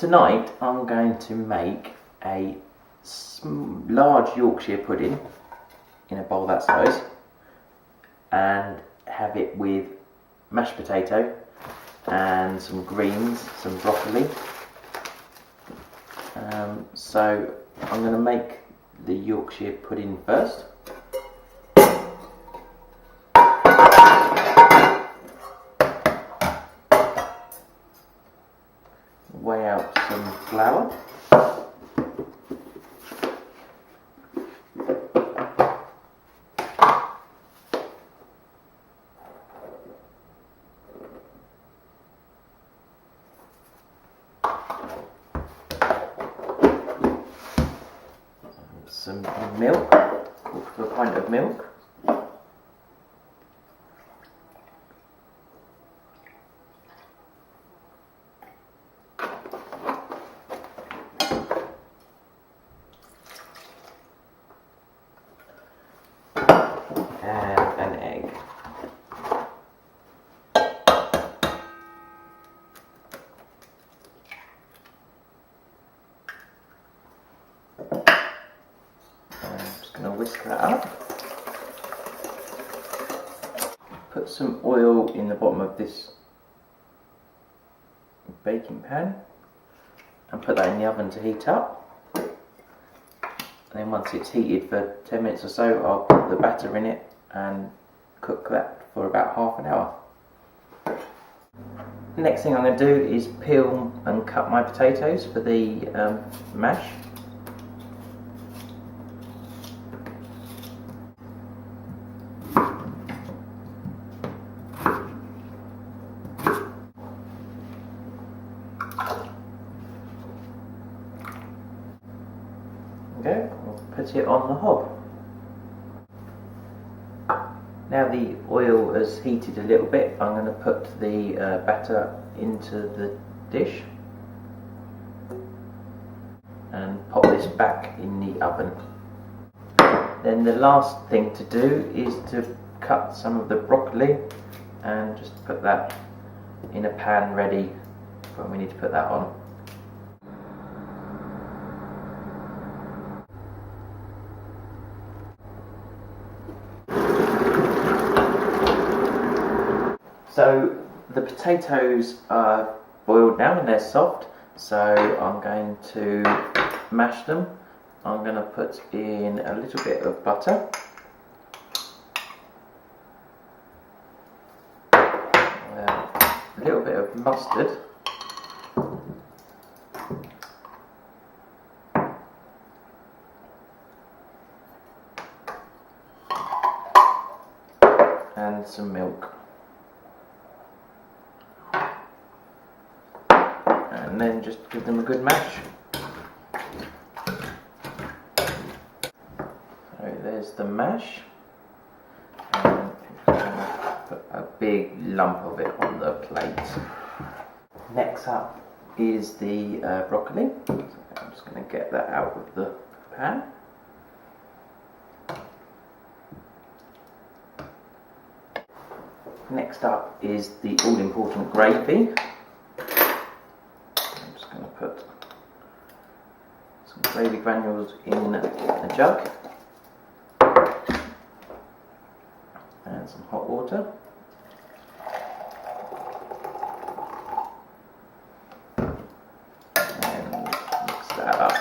Tonight I'm going to make a large Yorkshire pudding in a bowl that size and have it with mashed potato and some greens, some broccoli. So I'm going to make the Yorkshire pudding first. Weigh out some flour. Some milk, quarter of a pint of milk. And an egg. Going to whisk that up. Put some oil in the bottom of this baking pan and put that in the oven to heat up. And then once it's heated for 10 minutes or so, I'll put the batter in it and cook that for about half an hour. Next thing I'm going to do is peel and cut my potatoes for the mash. Okay, I'll put it on the hob. Now the oil has heated a little bit, I'm going to put the batter into the dish and pop this back in the oven. Then the last thing to do is to cut some of the broccoli and just put that in a pan ready when we need to put that on. So the potatoes are boiled now and they're soft, so I'm going to mash them. I'm going to put in a little bit of butter, a little bit of mustard, and some milk. And then just give them a good mash. So there's the mash, and I'm going to put a big lump of it on the plate. Next up is the broccoli. So I'm just going to get that out of the pan. Next up is the all-important gravy. Put some gravy granules in a jug and some hot water. And mix that up.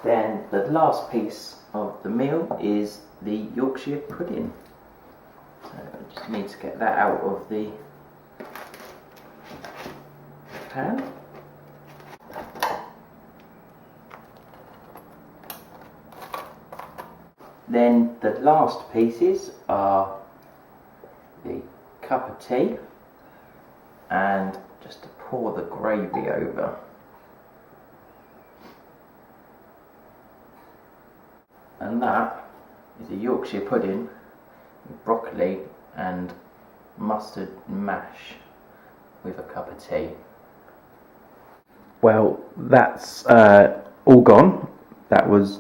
Then the last piece of the meal is the Yorkshire pudding. So I just need to get that out of the pan. Then the last pieces are the cup of tea and just to pour the gravy over. And that is a Yorkshire pudding with broccoli and mustard mash with a cup of tea. Well, that's all gone. That was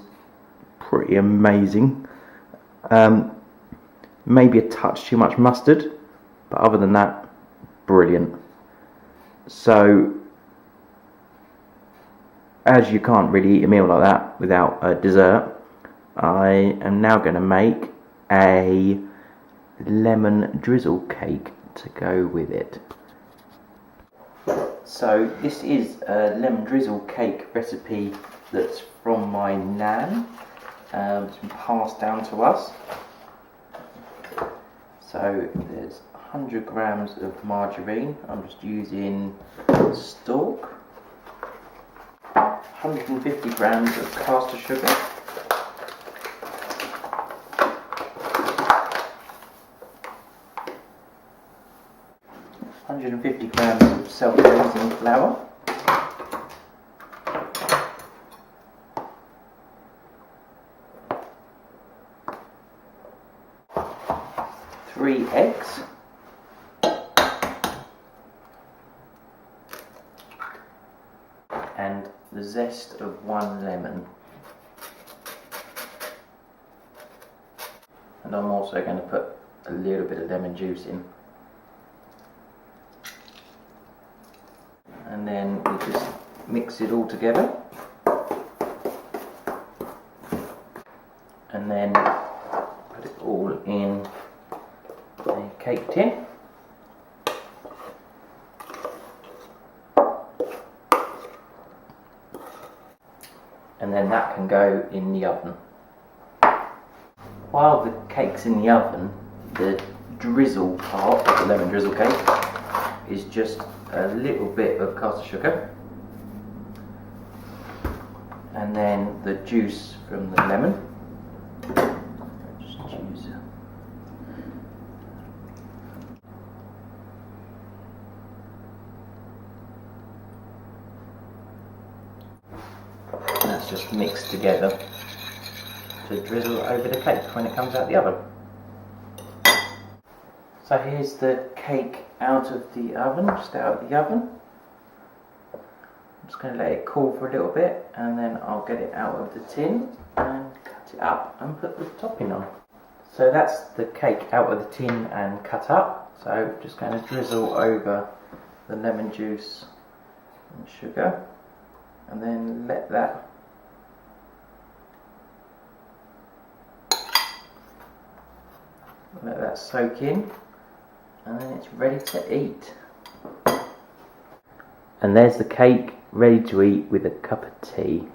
pretty amazing. Maybe a touch too much mustard, but other than that, brilliant. So, as you can't really eat a meal like that without a dessert, I am now going to make a lemon drizzle cake to go with it. So this is a lemon drizzle cake recipe that's from my nan. It's been passed down to us. So there's 100 grams of margarine. I'm just using stalk. 150 grams of caster sugar. 150 grams of self-raising flour. 3 eggs. And the zest of 1 lemon. And I'm also going to put a little bit of lemon juice in. And then we just mix it all together. And then put it all in a cake tin. And then that can go in the oven. While the cake's in the oven, the drizzle part of the lemon drizzle cake is just a little bit of caster sugar, and then the juice from the lemon. Just choose. That's just mixed together to drizzle over the cake when it comes out the oven. So here's the cake out of the oven, just out of the oven. I'm just going to let it cool for a little bit, and then I'll get it out of the tin and cut it up and put the topping on. So that's the cake out of the tin and cut up. So just going to drizzle over the lemon juice and sugar, and then let that soak in, and then it's ready to eat. And there's the cake ready to eat with a cup of tea.